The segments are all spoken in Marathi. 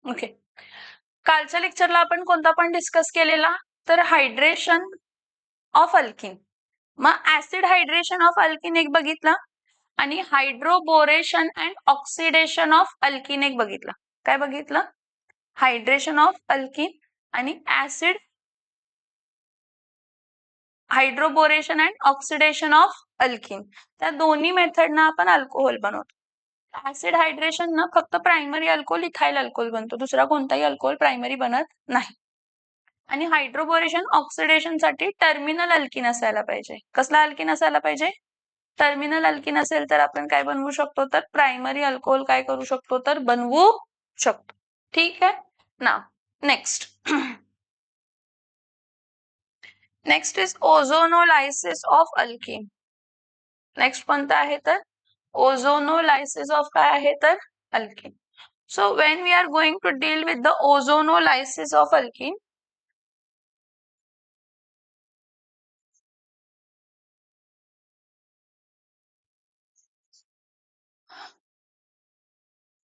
ओके. कालच्या लेक्चरला आपण कोणता पण डिस्कस केलेला तर हायड्रेशन ऑफ अल्किन. मग ऍसिड हायड्रेशन ऑफ अल्किन एक बघितला आणि hydroboration and oxidation of alkene एक बघितला. काय बघितलं? हायड्रेशन ऑफ अल्किन आणि acid hydroboration and oxidation of alkene. त्या दोन्ही मेथडनं आपण अल्कोहोल बनवतो. ऍसिड हायड्रेशन न फक्त प्रायमरी अल्कोहोल इथाइल अल्कोहोल बनतो, दुसरा कोणताही अल्कोहोल प्रायमरी बनत नाही. आणि हायड्रोबोरेशन ऑक्सिडेशन साठी टर्मिनल अल्किन असायला पाहिजे. कसला अल्किन असायला पाहिजे? टर्मिनल अल्किन असेल तर आपण काय बनवू शकतो? तर प्रायमरी अल्कोहोल काय करू शकतो? तर बनवू शकतो. ठीक आहे ना. Next next is ozonolysis of alkene. Next कोणतं आहे? तर ओझोनोलायसिस ऑफ काय आहे? तर alkene. So when we are going to deal with the ozonolysis of alkene,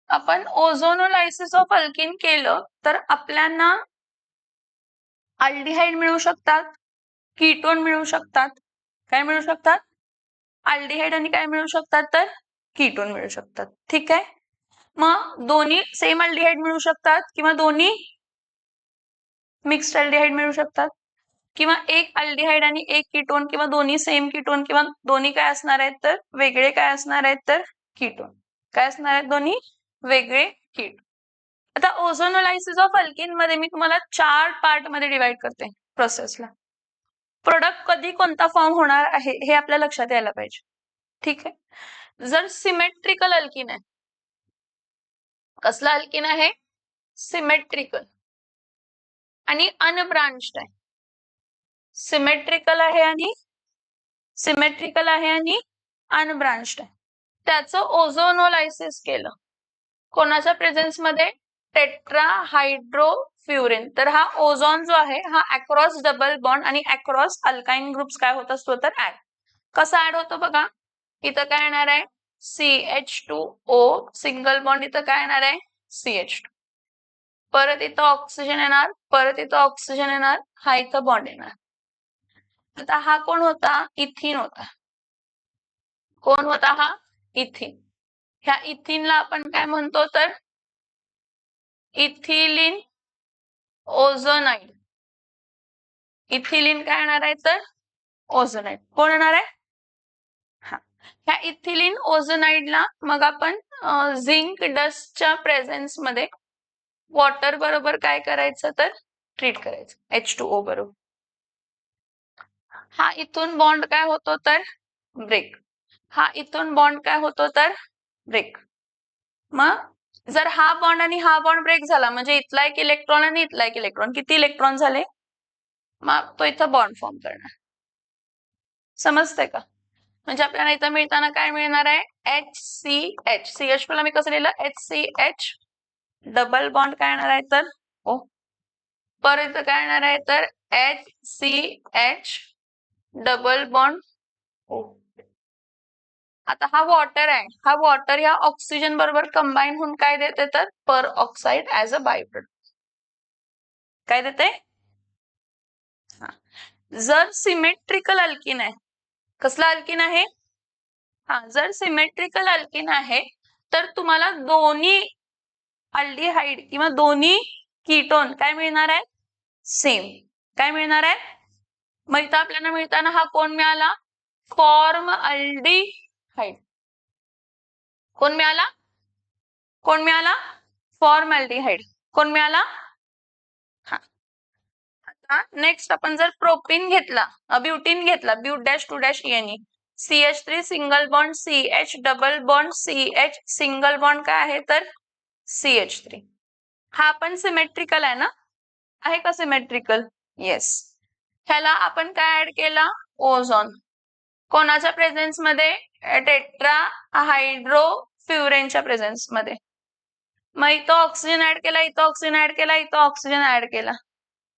आपण ओझोनोलायसिस ऑफ अल्किन केलं तर आपल्याला अल्डिहाइड मिळू शकतात, कीटोन मिळू शकतात. काय मिळू शकतात? अल्डिहाइड आणि काय मिळू शकतात? तर कीटोन मिळू शकतात. ठीक आहे. मग दोन्ही सेम अल्डिहाइड मिळू शकतात किंवा दोन्ही मिक्स्ड अल्डिहाइड मिळू शकतात किंवा एक अल्डिहाइड आणि एक कीटोन किंवा दोन्ही सेम कीटोन किंवा दोन्ही काय असणार आहेत? तर वेगळे काय असणार आहेत? तर कीटोन. काय असणार आहेत? दोन्ही वेगळे कीटोन. आता ओझोनोलायसिस ऑफ अल्किन मध्ये मी तुम्हाला 4 पार्ट मध्ये डिवाइड करते प्रोसेसला. प्रोडक्ट कधी कोणता फॉर्म होणार आहे हे आपल्या लक्षात यायला पाहिजे. ठीक आहे. जर सिमेट्रिकल अल्किन आहे, कसला अल्किन आहे? सिमेट्रिकल आणि अनब्रांच्ड आहे. सिमेट्रिकल आहे आणि अनब्रांच्ड आहे. त्याचं ओझोनोलायसिस केलं कोणाच्या प्रेझेन्स मध्ये? टेट्राहायड्रोफ्युरिन. तर हा ओझोन जो आहे हा अक्रॉस डबल बॉन्ड आणि अक्रॉस अल्काइन ग्रुप्स काय होत असतो? तर ऍड. कसा ऍड होतो बघा. इथं काय येणार आहे? CH2O single bond. इथं काय येणार आहे? CH2. परत इथं ऑक्सिजन येणार, परत इथं ऑक्सिजन येणार, हा इथं बॉन्ड येणार. आता हा कोण होता? इथिन होता. कोण होता हा? इथिन. ह्या इथिनला आपण काय म्हणतो? तर इथिलीन ओझोनाइड. इथिलीन काय येणार आहे? तर ओझोनाइड. कोण येणार आहे? हा. ह्या इथिलीन ओझोनाइडला मग आपण झिंक डस्टच्या प्रेझेन्स मध्ये वॉटर बरोबर काय करायचं? तर ट्रीट करायचं H2O बरोबर. हा इथून बॉन्ड काय होतो? तर ब्रेक. हा इथून बॉन्ड काय होतो? तर ब्रेक. मग जर हा बॉन्ड आणि हा बॉन्ड ब्रेक झाला म्हणजे इथला एक इलेक्ट्रॉन आणि इथला एक इलेक्ट्रॉन, किती इलेक्ट्रॉन झाले? मग तो इथं बॉन्ड फॉर्म करणार. समजतंय का? म्हणजे आपल्याला इथं मिळताना काय मिळणार आहे? HCH. CH ला मी कसं लिहिलं? HCH डबल बॉन्ड काय येणार आहे? तर ओ. परत काय येणार आहे? तर HCH डबल बॉन्ड ओ. आता हा वॉटर आहे, हा वॉटर या ऑक्सिजन बरोबर कंबाईन होऊन काय देते? तर peroxide as a by product. काय देते? जर सिमेट्रिकल अल्किन आहे, कसला अल्किन आहे? हा. जर सिमेट्रिकल अल्किन आहे तर तुम्हाला दोन्ही अल्डिहाइड किंवा दोन्ही कीटोन काय मिळणार आहे? सेम. काय मिळणार आहे? मग इथं आपल्याला मिळताना हा कोण मिळाला? Form aldehyde. कोण मिळाला? कोण मिळाला? फॉर्मल्डिहाइड. कोण मिळाला? हा. आता नेक्स्ट आपण जर प्रोपीन घेतला, ब्युटीन घेतला, but dash 2 dash ENE, CH3 single bond CH double bond CH single bond काय आहे? तर CH3. हा पण सिमेट्रिकल आहे ना? आहे का सिमेट्रिकल? येस. ह्याला आपण काय ऍड केला? ओझोन. कोणाच्या प्रेझेन्स मध्ये? टेट्राहायड्रोफ्युरेनच्या प्रेझेन्स मध्ये. मग इथं ऑक्सिजन ऍड केला, इथं ऑक्सिजन ऍड केला, इथं ऑक्सिजन ऍड केला.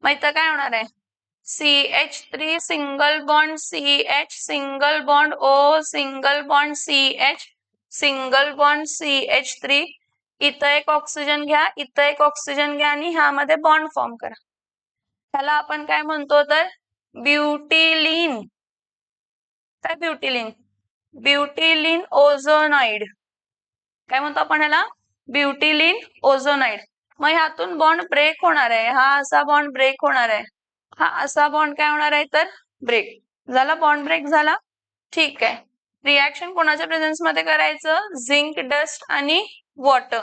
मग इथं काय होणार आहे? CH3 single bond CH single bond O single bond CH single bond CH3 इथं एक ऑक्सिजन घ्या, इथं एक ऑक्सिजन घ्या आणि ह्यामध्ये बॉन्ड फॉर्म करा. त्याला आपण काय म्हणतो तर ब्युटिलिन. काय ब्युटिलिन? ब्युटिलिन ओझोनाइड. काय म्हणतो आपण ह्याला? ब्युटिलिन ओझोनाइड. मग ह्यातून बॉन्ड ब्रेक होणार आहे. हा असा बॉन्ड ब्रेक होणार आहे. हा असा बॉन्ड काय होणार आहे तर ब्रेक झाला. बॉन्ड ब्रेक झाला. ठीक आहे. रिॲक्शन कोणाच्या प्रेझेन्स मध्ये करायचं? झिंक डस्ट आणि वॉटर.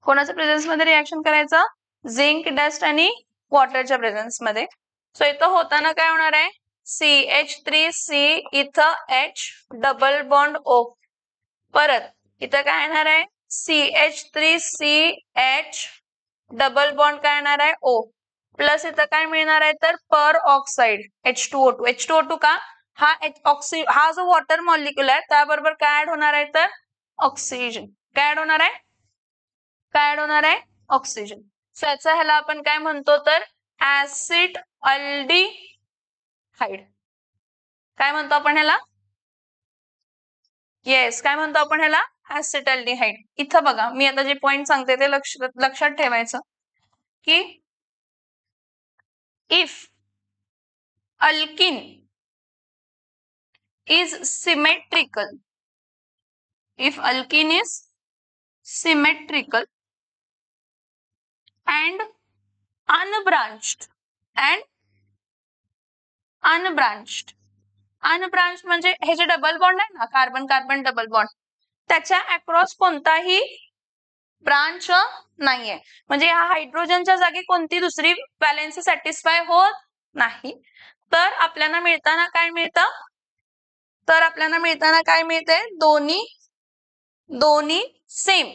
कोणाच्या प्रेझेन्स मध्ये रिॲक्शन करायचं? झिंक डस्ट आणि वॉटरच्या प्रेझेन्स मध्ये. सो इथं होताना काय होणार आहे? CH3C इथं H डबल बॉन्ड O. परत इथं काय येणार आहे? CH3CH डबल बॉन्ड काय येणार आहे? O. प्लस इथं काय मिळणार आहे तर पर ऑक्साइड H2O2. H2O2 का? हा जो वॉटर मॉलिक्युल आहे त्याबरोबर काय ऍड होणार आहे तर ऑक्सिजन. काय ऍड होणार आहे? काय ऍड होणार आहे? ऑक्सिजन. सो याचा ह्याला आपण काय म्हणतो तर ऍसिड अल्डिहाइड. काय म्हणतो आपण ह्याला? येस, काय म्हणतो आपण ह्याला? ऍसिटल्डिहाइड. इथं बघा मी आता जे पॉइंट सांगते ते लक्षात ठेवायचं की if alkene is symmetrical, if alkene is symmetrical and unbranched unbranched म्हणजे हे जे डबल बॉन्ड आहे ना, कार्बन कार्बन डबल बॉन्ड, त्याच्या अक्रॉस कोणताही ब्रांच नाहीये. म्हणजे या हायड्रोजनच्या जागी कोणती दुसरी व्हॅलेन्सी सॅटिस्फाय होत नाही. तर आपल्याला मिळताना काय मिळतं? तर आपल्याला मिळताना काय मिळते? दोन्ही same.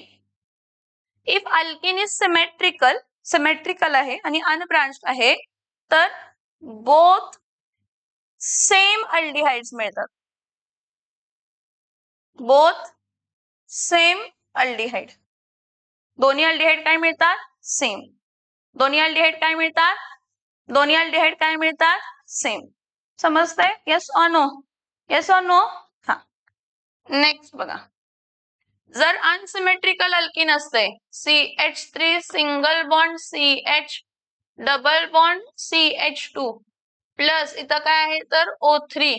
If alkene is symmetrical आहे आणि अनब्रांच्ड आहे तर बोथ सेम अल्डिहाइड्स मिळतात. Both same aldehyde. दोन्ही अल्डिहाइड काय मिळतात? सेम. दोन्ही अल्डिहाइड काय मिळतात? दोन्ही अल्डिहाइड काय मिळतात? सेम. समजतंय? Yes or no? Yes or no? हा. नेक्स्ट बघा. जर अनसिमेट्रिकल अल्किन असते CH3 single bond CH double bond CH2 plus इथं काय आहे तर O3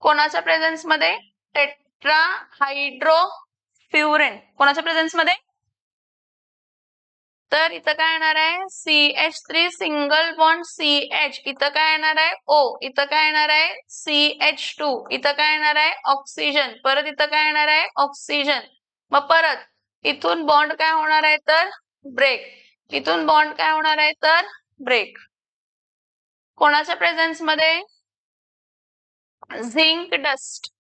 कोणाच्या प्रेझेन्स मध्ये? Tetrahydrofuran. कोणाच्या प्रेझेन्स मध्ये? तर इथं काय येणार आहे? CH3 single bond CH. इथं काय येणार आहे? O. इथं काय येणार आहे? CH2. इथं काय येणार आहे? ऑक्सिजन. परत इथं काय येणार आहे? ऑक्सिजन. मग परत इथून बॉन्ड काय होणार आहे तर ब्रेक. इथून बॉन्ड काय होणार आहे तर ब्रेक. कोणाच्या प्रेझेन्स मध्ये? Zinc dust.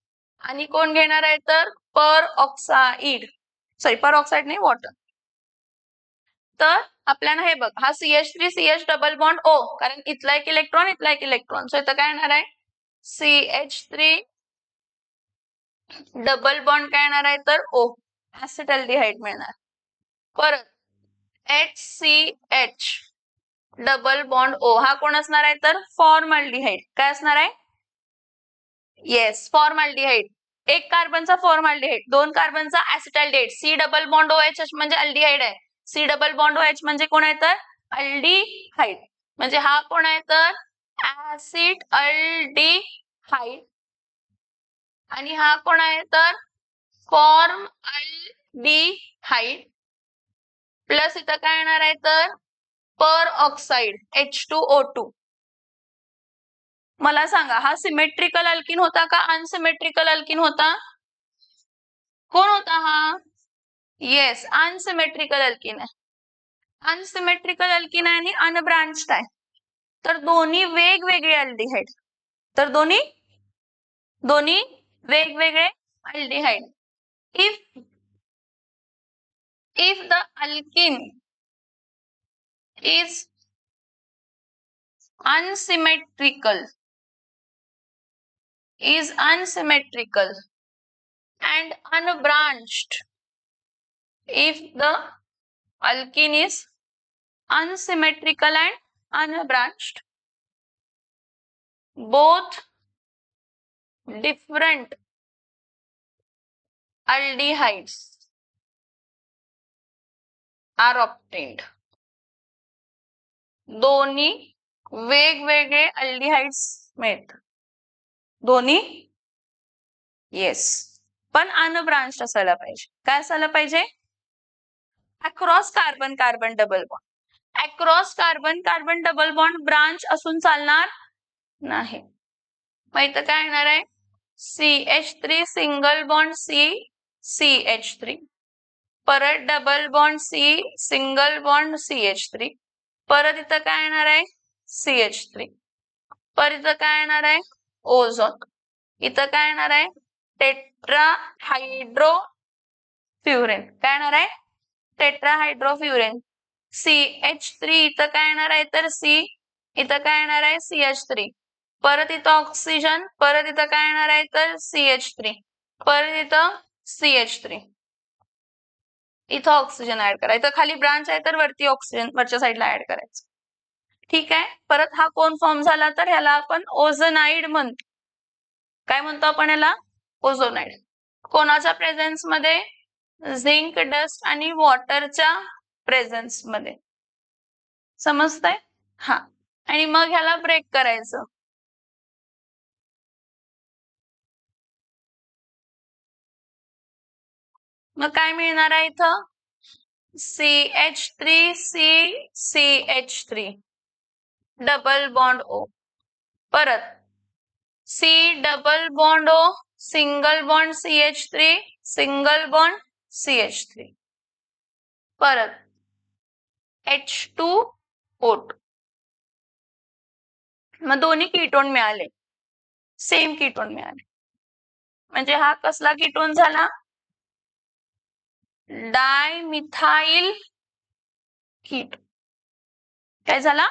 आणि कोण घेणार आहे तर पर ऑक्साइड. पर ऑक्साइड नाही, वॉटर. तर आपल्याला हे बघ, हा CH3 CH double bond O, कारण इथला एक इलेक्ट्रॉन इथला एक इलेक्ट्रॉन. सो इथं काय येणार आहे? CH3 डबल बॉन्ड काय येणार आहे तर O. ऍसिटल्डिहाइड मिळणार. परत HCH डबल बॉन्ड O. हा कोण असणार आहे तर फॉर्मल्डिहाइड. काय असणार आहे? Yes, formaldehyde. एक कार्बनचा फॉर्मल्डिहाइड, दोन कार्बनचा ऍसिटल्डिहाइड. C डबल बॉन्ड OH म्हणजे अल्डिहाइड आहे. C डबल बॉन्ड OH म्हणजे कोण आहे तर अल्डिहाइड. म्हणजे हा कोण आहे तर ऍसिड अल्डिहाइड. आणि हा कोण आहे तर फॉर्मल्डिहाइड. प्लस इथं काय येणार आहे तर पर ऑक्साइड H2O2. मला सांगा, हा सिमेट्रिकल अल्किन होता का अनसिमेट्रिकल अल्किन होता? कोण होता हा? येस, अनसिमेट्रिकल अल्किन आहे. अनसिमेट्रिकल अल्किन आहे आणि अनब्रांच्ड आहे. तर दोन्ही वेगवेगळे अल्डिहाइड. तर दोन्ही वेगवेगळे aldehyde. if the alkene is unsymmetrical and unbranched, if the alkene is unsymmetrical and unbranched, both different aldehydes are obtained. दोन्ही वेगवेगळे अल्डिहाइड्स मिळतात. दोन्ही येस, पण अनब्रांच्ड असायला पाहिजे. काय असायला पाहिजे? Across carbon carbon double bond. Across carbon carbon double bond branch असून चालणार नाही. मग इथं काय येणार आहे? CH3 single bond C CH3, परत double bond C single bond CH3, परत इथं काय येणार आहे? CH3, परत इथं काय येणार आहे? ओझोन. इथं काय येणार आहे? टेट्राहायड्रोफ्युरेन. काय येणार आहे? टेट्राहायड्रोफ्युरेन. CH3 इथं काय येणार आहे? तर C, इथं काय येणार आहे? CH3, परत इथं ऑक्सिजन, परत इथं काय येणार आहे? तर CH3, परत इथं CH3, इथं ऑक्सिजन ऍड करा. इथं खाली ब्रांच आहे तर वरती ऑक्सिजन वरच्या साईडला ऍड करायचं. ठीक आहे. परत हा कोण फॉर्म झाला तर ह्याला आपण ओझोनाइड म्हणतो. काय म्हणतो आपण याला? ओझोनाइड. कोणाच्या प्रेझेन्स मध्ये? झिंक डस्ट आणि वॉटरच्या प्रेझेन्स मध्ये. समजतंय? हा. आणि मग ह्याला ब्रेक करायचं. मग काय मिळणार आहे इथं? CH3C CH3 double bond O, परत C double bond O single bond CH3 single bond CH3, परत H2O2. मग दोन्ही कीटोन मिळाले, सेम कीटोन मिळाले. म्हणजे हा कसला कीटोन झाला? Dimethyl ketone. काय झाला?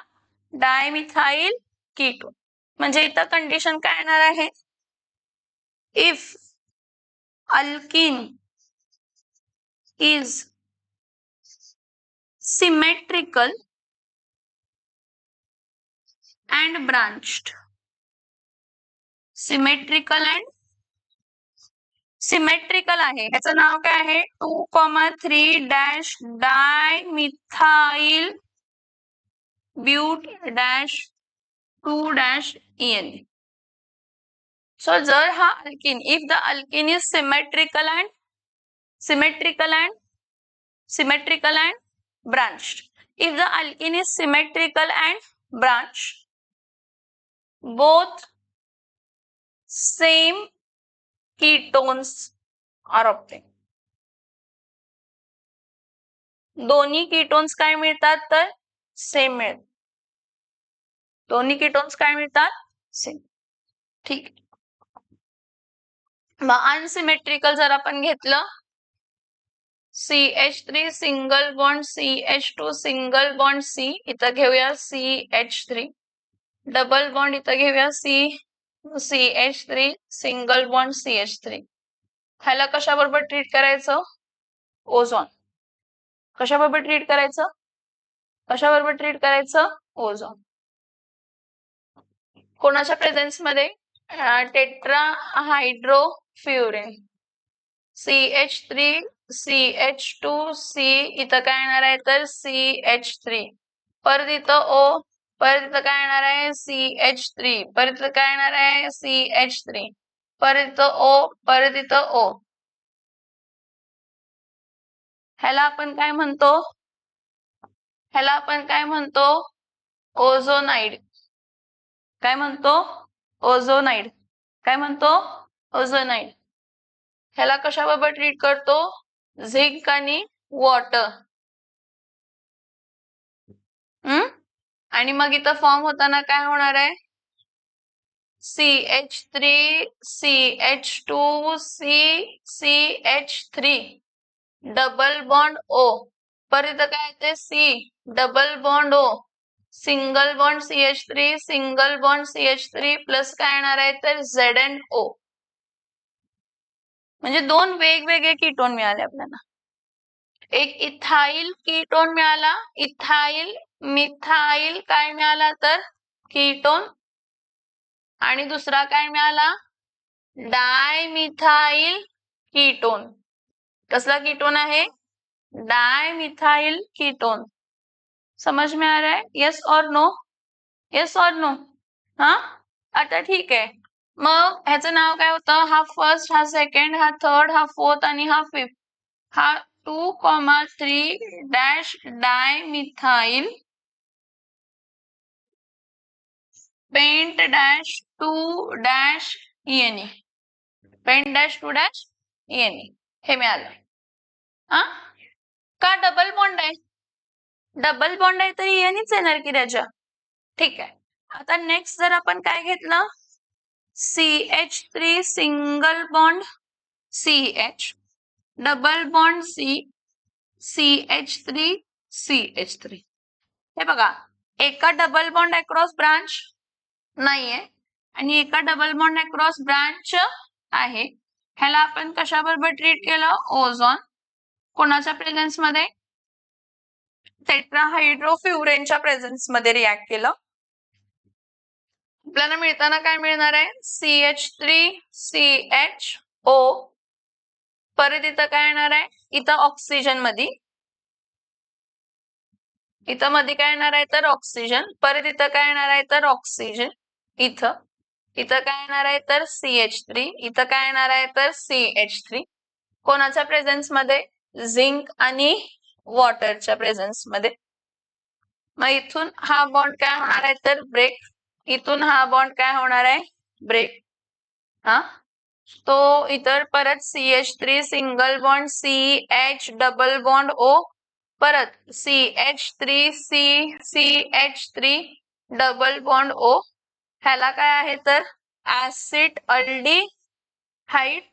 Dimethyl ketone. म्हणजे इथं कंडिशन काय येणार आहे? If alkene is symmetrical and branched. Symmetrical आहे, याचं नाव काय आहे? 2,3 डायमिथाइल ब्यूट -2-EN. सो जर हा alkene, if the alkene is symmetrical and branched. If the alkene is symmetrical and branched, both same ketones are obtained. दोन्ही कीटोन्स काय मिळतात? तर सेम मिळतात. दोन्ही कीटोन्स काय मिळतात? सेम. ठीक. मग अनसिमेट्रिकल जर आपण घेतलं, CH3 single bond CH2 single bond C, इथं घेऊया CH3, डबल बॉन्ड इथं घेऊया CH3 सिंगल बॉन्ड CH3. ह्याला कशाबरोबर ट्रीट करायचं? ओझोन. कशाबरोबर ट्रीट करायचं? ओझोन. कोणाच्या प्रेझेन्स मध्ये? टेट्राहायड्रोफ्युरेन. CH3 CH2C, इथं काय येणार आहे? तर CH3, परत इथं O, परत इथं काय येणार आहे? CH3, परत इथं काय येणार आहे? CH3, परत इथं O, परत इथं O. ह्याला आपण काय म्हणतो? ओझोनाइड. काय म्हणतो? ओझोनाइड. ह्याला कशाबरोबर ट्रीट करतो? झिंक आणि वॉटर. आणि मग इथं फॉर्म होताना काय होणार आहे? CH3 CH2 CH3 double bond O, परत इथं काय येते? C double bond O single bond CH3 single bond CH3 plus काय येणार आहे? तर ZnO. म्हणजे दोन वेगवेगळे कीटोन मिळाले आपल्याला. एक इथाइल कीटोन मिळाला, इथाइल मिथाइल काय मिळाला? तर कीटोन. आणि दुसरा काय मिळाला? Dimethyl ketone. कसला कीटोन आहे? Dimethyl ketone. समझ में आ रहा है? यस और नो? यस और नो? हा आता ठीक आहे, मग ह्याचं नाव काय होतं? हा फर्स्ट, हा सेकंड, हा थर्ड, हा फोर्थ आणि हा फिफ्थ. हा 2,3 dash dimethyl pent dash 2 dash ENE. Pent dash 2 dash ENE हे मिळालं. हा का डबल बॉन्ड आहे? डबल बॉन्ड आहे तर ENEच येणार की त्याच्या. ठीक आहे. आता नेक्स्ट जर आपण काय घेतलं, CH3 single bond CH, double bond C, CH3 CH3. हे बघा, एका डबल बॉन्ड अक्रॉस ब्रांच नाहीये आणि एका डबल बॉन्ड अक्रॉस ब्रांच आहे. ह्याला आपण कशाबरोबर ट्रीट केलं? ओझोन. कोणाच्या प्रेझेन्स मध्ये? टेट्राहायड्रोफ्युरेनच्या प्रेझेन्स मध्ये रिॲक्ट केलं. आपल्याला मिळताना काय मिळणार आहे? CH3CHO. परत इथं काय येणार आहे? इथं ऑक्सिजन मध्ये, इथं मध्ये काय येणार आहे तर ऑक्सिजन. परत इथं काय येणार आहे तर ऑक्सिजन. इथं काय येणार आहे तर CH3. इथं काय येणार आहे तर CH3. कोणाच्या प्रेझेन्स मध्ये? झिंक आणि वॉटरच्या प्रेझेन्स मध्ये. मग इथून हा बॉन्ड काय होणार आहे तर ब्रेक. इथून हा बॉन्ड काय होणार आहे? ब्रेक. हा तो इतर परत CH3 single bond CH double bond O, परत CH3C CH3 double bond O. ह्याला काय आहे तर ऍसिड अल्डिहाइड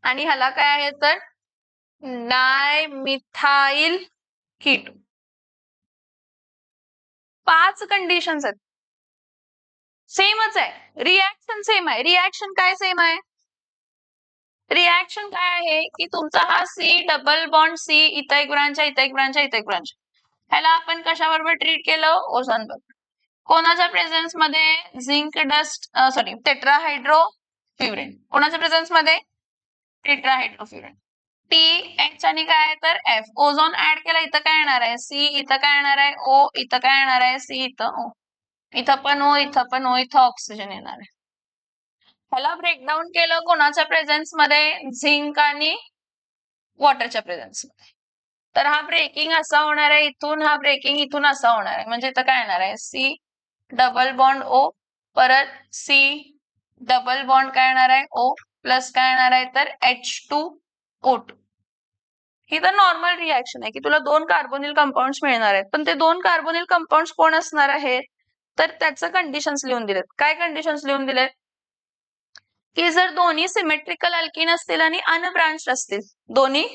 आणि ह्याला काय आहे तर डायमिथाइल कीटोन. 5 कंडिशन्स आहेत. सेमच आहे, रिॲक्शन सेम आहे. रिॲक्शन काय सेम आहे? रिॲक्शन काय आहे की तुमचा हा C डबल बॉन्ड C, इथं एक ब्रांच आहे, इथं एक ब्रांच आहे, इथं एक ब्रांच. ह्याला आपण कशाबरोबर ट्रीट केलं? ओझोन बरोबर. कोणाच्या प्रेझेन्स मध्ये? Zinc dust sorry tetrahydrofuran. कोणाच्या प्रेझेन्स मध्ये? टेट्राहायड्रोफ्युरेन. TH आणि काय आहे तर F. ओझोन ऍड केला, इथं काय येणार आहे? C, इथं काय येणार आहे? O, इथं काय येणार आहे? C, इथं O. इथं पण O, इथं पण O, इथं ऑक्सिजन येणार आहे. ह्याला ब्रेकडाऊन केलं कोणाच्या प्रेझेन्स मध्ये? झिंक आणि वॉटरच्या प्रेझेन्स मध्ये. तर हा ब्रेकिंग असा होणार आहे, इथून हा ब्रेकिंग इथून असा होणार आहे. म्हणजे इथं काय येणार आहे? C डबल बॉन्ड O, परत C डबल बॉन्ड काय येणार आहे? O प्लस काय येणार आहे तर H2O2. ही तर नॉर्मल रिॲक्शन आहे की तुला 2 कार्बोनिल कंपाऊंड्स मिळणार आहेत, पण ते 2 कार्बोनिल कंपाऊंड्स कोण असणार आहेत तर त्याचं कंडिशन्स लिहून दिलेत. काय कंडिशन्स लिहून दिलेत? की जर दोन्ही सिमेट्रिकल अल्किन असतील आणि अनब्रांच्ड असतील, दोन्ही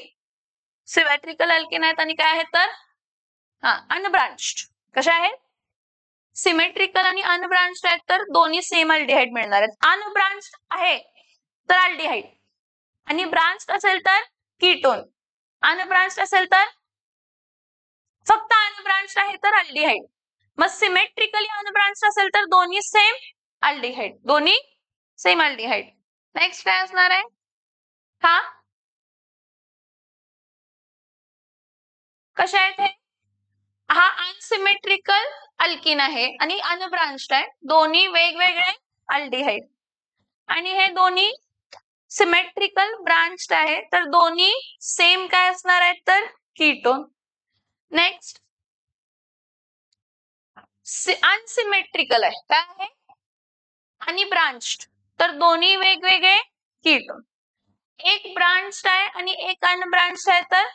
सिमेट्रिकल अल्किन आहेत आणि काय आहेत तर अनब्रांच्ड. कशा आहेत? सिमेट्रिकल आणि अनब्रांच्ड आहेत तर दोन्ही सेम अल्डिहाइड मिळणार आहेत. अनब्रांच्ड आहे तर अल्डिहाइड आणि ब्रांच्ड असेल तर कीटोन. अनब्रांच्ड असेल तर फक्त अनब्रांच्ड आहे तर अल्डिहाइड. मग सिमेट्रिकली अनब्रांच्ड असेल तर दोन्ही सेम अल्डिहाइड, दोन्ही सेम अल्डिहाइड. नेक्स्ट काय असणार आहे? कशा आहेत हे? हा अनसिमेट्रिकल अल्किन आहे आणि अनब्रांच्ड आहे, दोन्ही वेगवेगळे अल्डिहाइड. आणि हे दोन्ही सिमेट्रिकल ब्रांच्ड आहे तर दोन्ही सेम काय असणार आहेत तर कीटोन. नेक्स्ट अनसिमेट्रिकल आहे, काय आहे? आणि ब्रांच्ड तर दोन्ही वेगवेगळे कीटोन. एक ब्रांच्ड आहे आणि एक अनब्रांच्ड आहे तर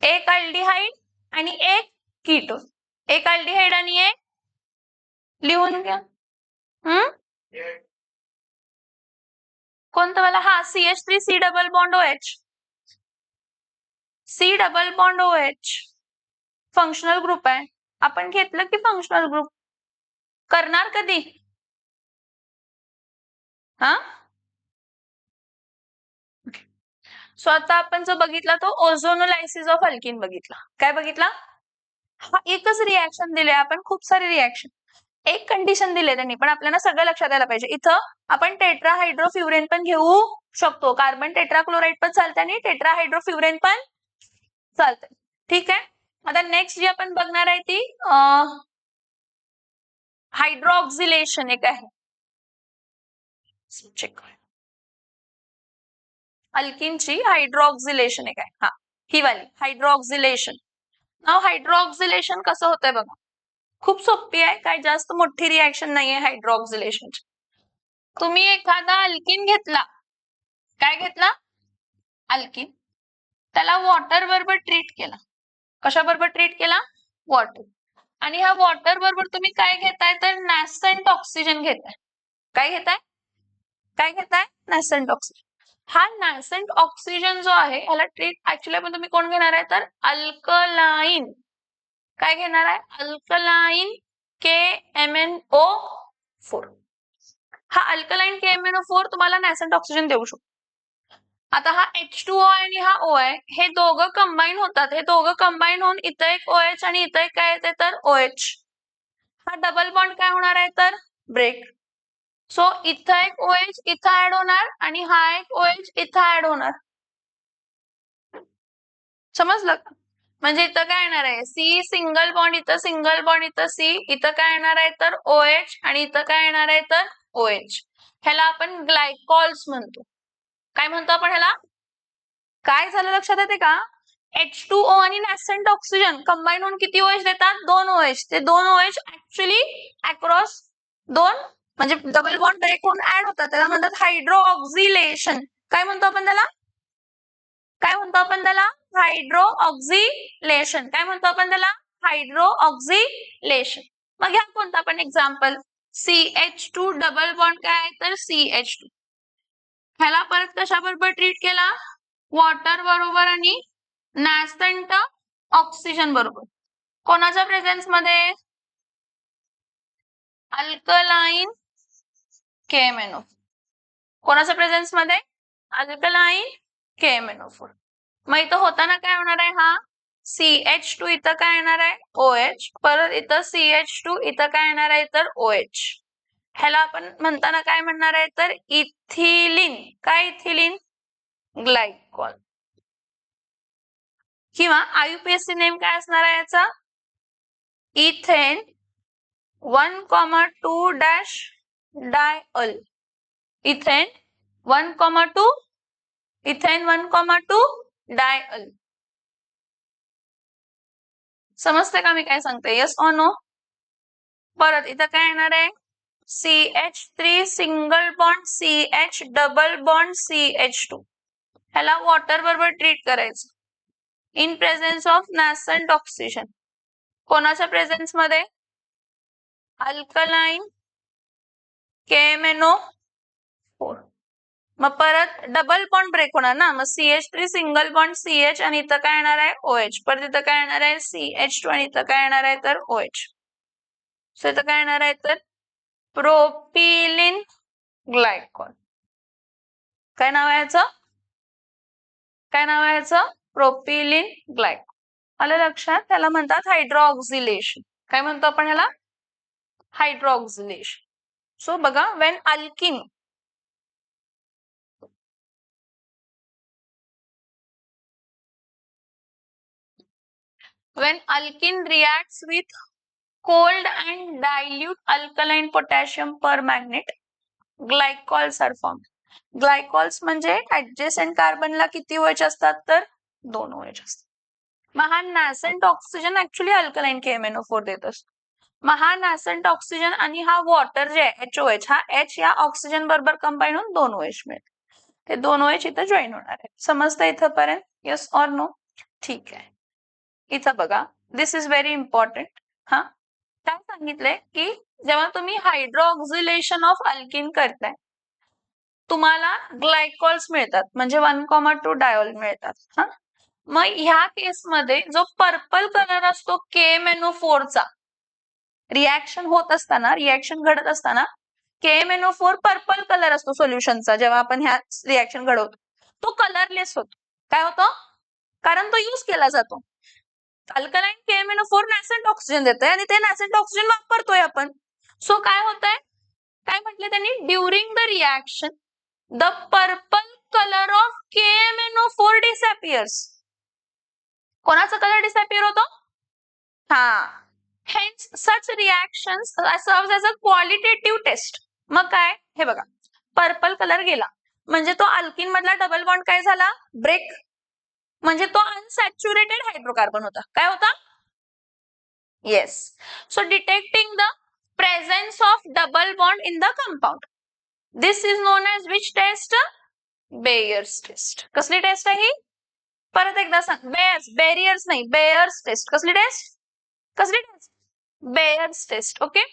एक अल्डिहाइड आणि एक कीटोन. एक अल्डिहाइड आणि एक लिहून घ्या. कोणतं वाला? हा CH3C double bond OH. C double bond OH functional group आहे. आपण घेतलं की फंक्शनल ग्रुप. करणार कधी? सो आता आपण जो बघितला तो ओझोनोलायसिस ऑफ अल्किन बघितला. काय बघितला? हा एकच रिॲक्शन दिले आपण, खूप सारे रिॲक्शन, एक कंडिशन दिले त्यांनी, पण आपल्याला सगळं लक्षात यायला पाहिजे. इथं आपण टेट्राहायड्रोफ्युरेन पण घेऊ शकतो, कार्बन टेट्राक्लोराइड पण चालते आणि टेट्राहायड्रोफ्युरेन पण चालतंय. ठीक आहे. आता नेक्स्ट जी आपण बघणार आहे ती हायड्रॉक्सिलेशन एक आहे. चेक अल्किनची हायड्रॉक्सिलेशन एक आहे. हा ही वाली हायड्रॉक्सिलेशन. नाव हायड्रॉक्सिलेशन कसं होतंय बघा. खूप सोपी आहे, काय जास्त मोठी रिएक्शन नाहीये हायड्रॉक्सिलेशनची. तुम्ही एखादा अल्किन घेतला, काय घेतला? अल्किन. त्याला वॉटर बरोबर ट्रीट केला. कशा बरोबर ट्रीट केला? वॉटर. आणि ह्या वॉटर बरोबर तुम्ही काय घेताय तर नॅसेंट ऑक्सिजन घेताय. काय घेताय? काय घेताय? नॅसेंट ऑक्सिजन. हा नॅसेंट ऑक्सिजन जो आहे ह्याला ट्रीट ऍक्च्युअली पण तुम्ही कोण घेणार आहे तर अल्कलाइन. काय घेणार आहे? Alkaline KMnO4. हा अल्कलाइन KMnO4 तुम्हाला नॅसेंट ऑक्सिजन देऊ शकतो. आता हा H2O आणि हा O आहे, हे दोघं कंबाईन होतात. हे दोघं कंबाईन होऊन इथं एक OH आणि इथं एक काय येते तर OH. हा डबल बॉन्ड काय होणार आहे तर ब्रेक. सो इथं एक OH इथं ऍड होणार आणि हा एक OH इथं ऍड होणार. समजलं का? म्हणजे इथं काय येणार आहे C सिंगल बॉन्ड इथं सिंगल बॉन्ड इथं C इथं काय येणार आहे तर OH आणि इथं काय येणार आहे तर OH. ह्याला आपण ग्लायकॉल्स म्हणतो. काय म्हणतो आपण ह्याला? काय झालं लक्षात येते का? H2O आणि नॅसेंट ऑक्सिजन कंबाईन होऊन किती OH देतात? 2 OH. ते 2 OH ऍक्च्युअली अक्रॉस दोन म्हणजे डबल बॉन्ड ब्रेक होऊन ऍड होतात. त्याला म्हणतात हायड्रोऑक्सिलेशन. काय म्हणतो आपण त्याला? काय म्हणतो आपण त्याला? हायड्रोऑक्सिलेशन. काय म्हणतो आपण त्याला? हायड्रोऑक्सिलेशन. मग घ्या कोणता पण एक्झाम्पल. CH2 डबल बॉन्ड काय आहे तर CH2. ह्याला परत कशा बरोबर ट्रीट केला? वॉटर बरोबर आणि नॅसेंट ऑक्सिजन बरोबर. कोणाच्या प्रेझेन्स मध्ये? Alkaline KMnO. कोणाच्या प्रेझेन्स मध्ये? Alkaline KMnO4. मग इथं होताना काय होणार आहे? हा CH2 इथं काय येणार आहे? OH. परत इथं CH2 इथं काय येणार आहे तर OH. ह्याला आपण म्हणताना काय म्हणणार आहे तर इथिलीन. काय इथिलीन? ग्लायकॉल. किंवा IUPAC नेम काय असणार आहे याचा? Ethane 1,2 dash diol. Ethane 1,2 ethane 1,2 diol. समजते का मी काय सांगते? Yes or no? परत इथं काय येणार आहे? CH3 single bond CH double bond CH2. ह्याला वॉटर बरोबर ट्रीट करायचं in presence of nascent oxygen. कोणाच्या प्रेझेन्स मध्ये? Alkaline KMnO4. मग परत डबल बॉन्ड ब्रेक होणार ना. मग CH3 सिंगल बॉन्ड CH आणि इथं काय येणार आहे OH. परत इथं काय येणार आहे CH2 आणि इथं काय येणार आहे तर OH. सो इथं काय येणार आहे तर प्रोपिलिन ग्लायकॉल. काय नाव आहे याचं? काय नाव आहे याचं? Propylene glycol. आलं लक्षात? त्याला म्हणतात हायड्रॉक्सिलेशन. काय म्हणतो आपण ह्याला? हायड्रॉक्सिलेशन. सो बघा Wien alkene reacts with cold and dilute alkaline potassium permanganate, glycols are formed. ग्लायकॉल्स म्हणजे ऍडजेसेंट कार्बनला किती OH असतात तर 2 OH असतात. मग हा नॅसेंट ऑक्सिजन ऍक्च्युअली अल्कलाइन KMnO4 देत असतो. मग हा नॅसेंट ऑक्सिजन आणि हा वॉटर जे आहे HOH, हा H या ऑक्सिजन बरोबर कंबाईन होऊन 2 OH मिळते. ते 2 OH इथं जॉईन होणार आहे. समजतं इथंपर्यंत? Yes or no? ठीक आहे. इथं बघा, दिस इज व्हेरी इम्पॉर्टंट. हा काय सांगितलंय की जेव्हा तुम्ही हायड्रोऑक्सिलेशन ऑफ अल्किन करताय तुम्हाला ग्लायकॉल्स मिळतात म्हणजे 1,2 डायॉल मिळतात. हा मग ह्या केसमध्ये जो पर्पल कलर असतो KMnO4 चा रिएक्शन होत असताना रिएक्शन घडत असताना KMnO4 पर्पल कलर असतो सोल्युशनचा. जेव्हा आपण ह्या रिएक्शन घडवतो तो कलरलेस होतो. काय होतो? कारण तो यूज केला जातो. अल्कलाइन KMnO4 नॅसेंट ऑक्सिजन देतोय आणि ते नॅसेंट ऑक्सिजन वापरतोय आपण. सो काय होतंय? काय म्हटलं त्यांनी? During the reaction the purple colour of KMnO4 disappears. कोणाचा कलर डिसअपिअर होतो? हा, hence such reactions serves as a qualitative test. मग काय, हे बघा, पर्पल कलर गेला म्हणजे तो अल्किन मधला डबल बॉन्ड काय झाला? ब्रेक. म्हणजे तो अनसॅच्युरेटेड हायड्रोकार्बन होता. काय होता? Yes. So detecting the presence of double bond in the compound, this is known as which test? Baeyer's test. कसली टेस्ट आहे ही? परत एकदा सांग. बेरियर्स नाही, बेयर्स टेस्ट. कसली टेस्ट? कसली test? Baeyer's test. Okay.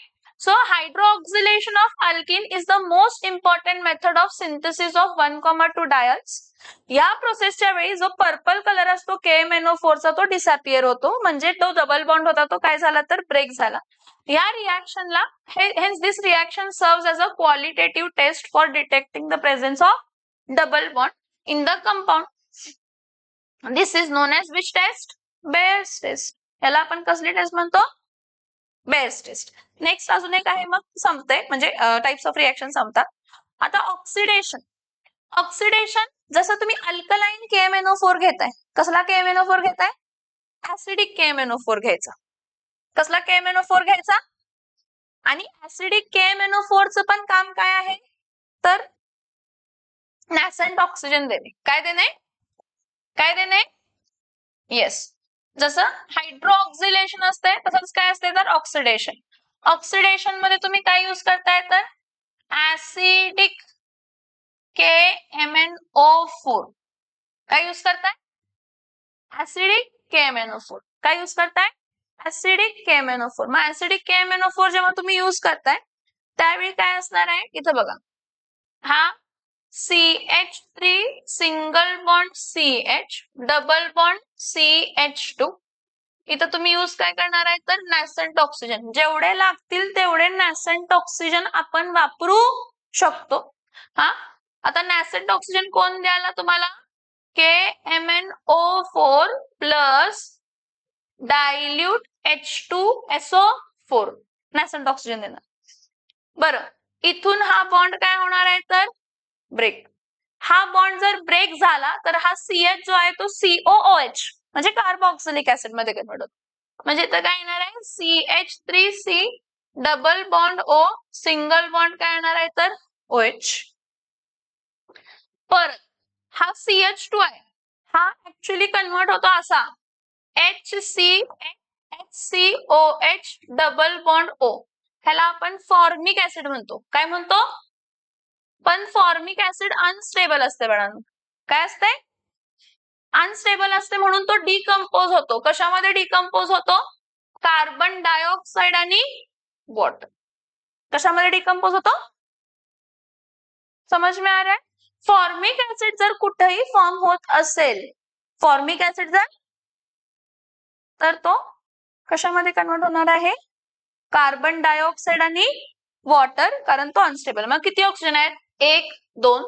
So hydroxylation of alkene is the most important method of synthesis of 1,2 diols. या प्रोसेसच्या वेळी जो पर्पल कलर असतो KMNO4 चा तो डिसअपिअर होतो, म्हणजे तो डबल बॉन्ड होता तो काय झाला तर ब्रेक झाला. या रिएक्शनला hence this reaction serves as a qualitative test for detecting the presence of double bond in the compound. This is known as which test? Bayes test. याला आपण कसली टेस्ट म्हणतो? Bears taste. नेक्स्ट अजून एक आहे, मग संपते, म्हणजे टाइप्स ऑफ रिएक्शन संपतात. आता ऑक्सिडेशन. ऑक्सिडेशन जसं तुम्ही अल्कलाइन KMNO4 घेताय, कसला KMNO4 घेताय? ऍसिडिक KMNO4 घ्यायचा. कसला KMNO4 घ्यायचा? आणि ऍसिडिक KMNO4 चं पण काम काय आहे तर नॅसेंट ऑक्सिजन देणे. काय देणे? काय देणे? येस. जसं हायड्रोऑक्सिलेशन असते तसंच काय असते तर ऑक्सिडेशन. ऑक्सिडेशन मध्ये तुम्ही काय यूज करताय तर ऍसिडिक KMNO4. काय यूज करताय? Acidic KMNO4. काय यूज करताय? Acidic KMNO4. मग ऍसिडिक KMNO4 जेव्हा तुम्ही यूज करताय त्यावेळी काय असणार आहे इथं बघा, हा CH3 single bond CH double bond CH2. इथं तुम्ही यूज काय करणार आहे तर नॅसेंट ऑक्सिजन. जेवढे लागतील तेवढे नॅसेंट ऑक्सिजन आपण वापरू शकतो. हा, आता नॅसेंट ऑक्सिजन कोण द्यायला तुम्हाला? KMNO4 plus dilute H2SO4 नॅसेंट oxygen देणार. बरं, इथून हा बॉन्ड काय होणार आहे तर ब्रेक. हा बॉन्ड जर ब्रेक झाला तर हा CH जो आहे तो COOH म्हणजे कार्बोक्सिलिक ऍसिड मध्ये कन्वर्ट होतो. म्हणजे इथं काय येणार आहे CH3C double bond O single bond काय येणार आहे तर OH. परत हा CH2 आहे, हा ऍक्च्युली कन्वर्ट होतो असा HCOH डबल बॉन्ड O. ह्याला आपण फॉर्मिक ऍसिड म्हणतो. काय म्हणतो? पण फॉर्मिक ऍसिड अनस्टेबल असते बाळांनो. काय असते? अनस्टेबल असते म्हणून तो डिकम्पोज होतो. कशामध्ये डिकम्पोज होतो? कार्बन डायऑक्साइड आणि वॉटर. कशामध्ये डिकम्पोज होतो? समज में आ रहा है? फॉर्मिक ऍसिड जर कुठेही फॉर्म होत असेल, फॉर्मिक ऍसिड जर, तर तो कशामध्ये कन्वर्ट होणार आहे? कार्बन डायऑक्साइड आणि वॉटर, कारण तो अनस्टेबल. मग किती ऑक्सिजन आहेत? 1 2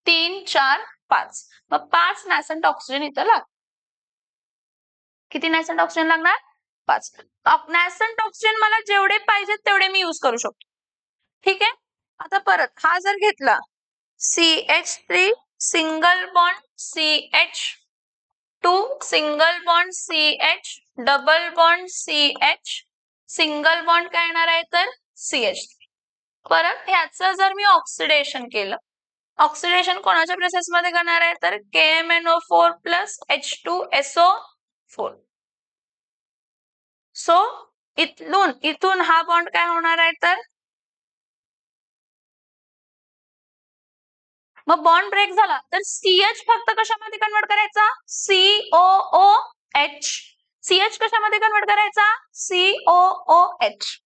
3 4 5. मग 5 नॅसेंट ऑक्सिजन इथं लाग. किती नॅसेंट ऑक्सिजन लागणार? 5. नॅसेंट ऑक्सिजन मला जेवढे पाहिजेत तेवढे मी यूज करू शकतो. ठीक आहे. आता परत हा जर घेतला CH3 single bond CH2 single bond CH double bond CH single bond काय येणार आहे तर CH3. परत ह्याचं जर मी ऑक्सिडेशन केलं, ऑक्सिडेशन कोणाच्या प्रोसेस मध्ये करणार आहे तर KMNO4 प्लस H2SO4. सो इथून हा बॉन्ड काय होणार आहे तर मग बॉन्ड ब्रेक झाला तर CH फक्त कशामध्ये कन्वर्ट करायचा? COOH. CH कशामध्ये कन्वर्ट करायचा? COOH.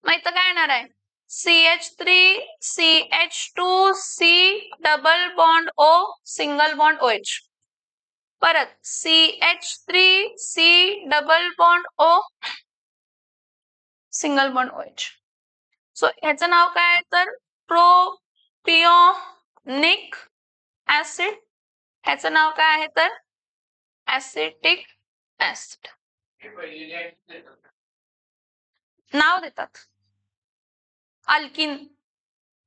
मग इथं काय येणार आहे CH3 CH2C double bond O single bond OH. परत CH3C double bond O single bond OH. So ह्याचं नाव काय आहे तर प्रोपिओनिक ऍसिड. ह्याचं नाव काय आहे तर ऍसिटिक ऍसिड. नाव देतात. अल्किन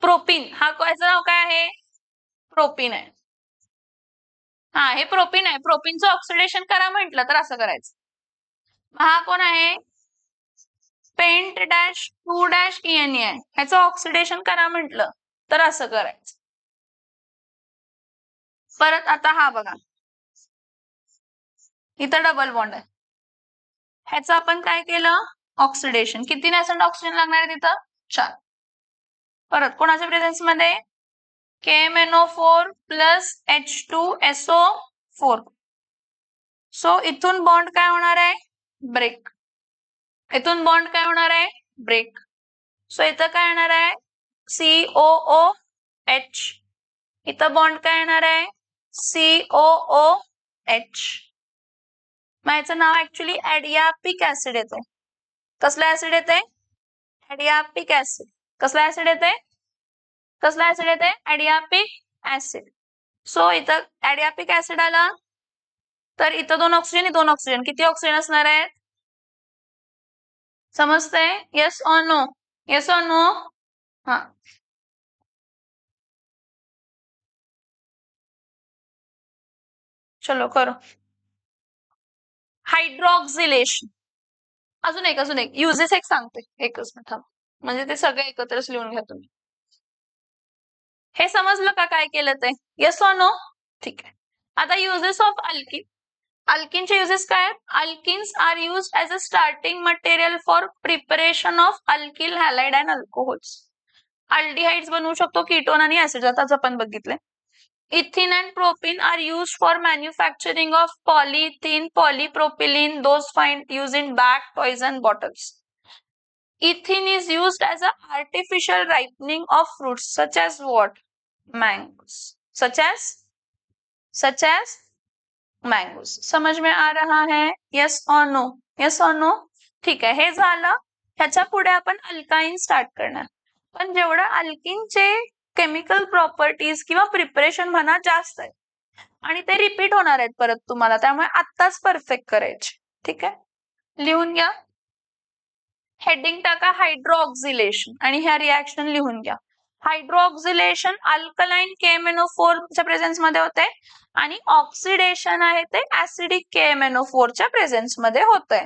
प्रोपिन, हा याचं नाव काय आहे? प्रोपिन आहे. हा हे प्रोपीन आहे, प्रोपीनचं ऑक्सिडेशन करा म्हटलं तर असं करायचं। हा कोण आहे, पेंट डॅश 2 डॅश ENE आहे, ह्याचं ऑक्सिडेशन करा म्हटलं तर असं करायचं। परत आता हा बघा, इथं डबल बॉन्ड आहे, ह्याचं आपण काय केलं, ऑक्सिडेशन। किती नॅसेंट ऑक्सिजन लागणार आहे तिथं, 4। परत कोणाच्या प्रेझेन्स मध्ये, KMNO4 प्लस H2SO4, सो इथून बॉन्ड काय होणार आहे, ब्रेक, इथून बॉन्ड काय होणार आहे, ब्रेक, सो इथं काय येणार आहे, COOH, इथं बॉन्ड काय येणार आहे, COOH। मग याचं नाव ऍक्च्युली ऍडियापिक ऍसिड येते। कसला ऍसिड येते, ऍडियापिक ऍसिड। कसला ऍसिड येते, कसला ऍसिड येते, ऍडियापिक ऍसिड। सो इथं ऍडियापिक ऍसिड आला तर इथं 2 ऑक्सिजन, 2 ऑक्सिजन, किती ऑक्सिजन असणार आहे, समजतंय, येस और नो, येस और नो, हाँ चलो करो। हायड्रॉक्सिलेशन, अजून एक युजेस एक सांगते, एकच मिनिट थांब, म्हणजे ते सगळे एकत्रच लिहून घ्या तुम्ही। हे समजलं का काय केलं ते, येस और नो, ठीक आहे। आता युजेस ऑफ अल्किन, अल्किनचे युजेस काय, alkenes are used as a starting material for preparation of alkyl halide and alcohols. Aldehydes बनवू शकतो, कीटोन आणि ऍसिड, आताच आपण बघितले। इथिन and propene are used for manufacturing of polyethylene, polypropylene, those find used in bag, toys and bottles. Ethene is used as an artificial ripening of fruits such as what, mangoes, such as mangoes। समझ में आ रहा है, yes or no, yes or no, ठीक आहे। हे झालं, ह्याच्या पुढे आपण अल्काइन स्टार्ट करणार, पण जेवढं अल्किनचे केमिकल प्रॉपर्टीज किंवा प्रिपरेशन म्हणा जास्त आहे आणि ते रिपीट होणार आहेत परत तुम्हाला, त्यामुळे आत्ताच परफेक्ट करायचे, ठीक आहे। लिहून घ्या, हेडिंग टाका हायड्रोऑक्सिलेशन आणि ह्या रिएक्शन लिहून घ्या। हायड्रोऑक्सिलेशन अल्कलाइन KMNO4 च्या प्रेझेन्स मध्ये होते आणि ऑक्सिडेशन आहे ते ऍसिडिक KMNO4 च्या प्रेझेन्स मध्ये होतंय।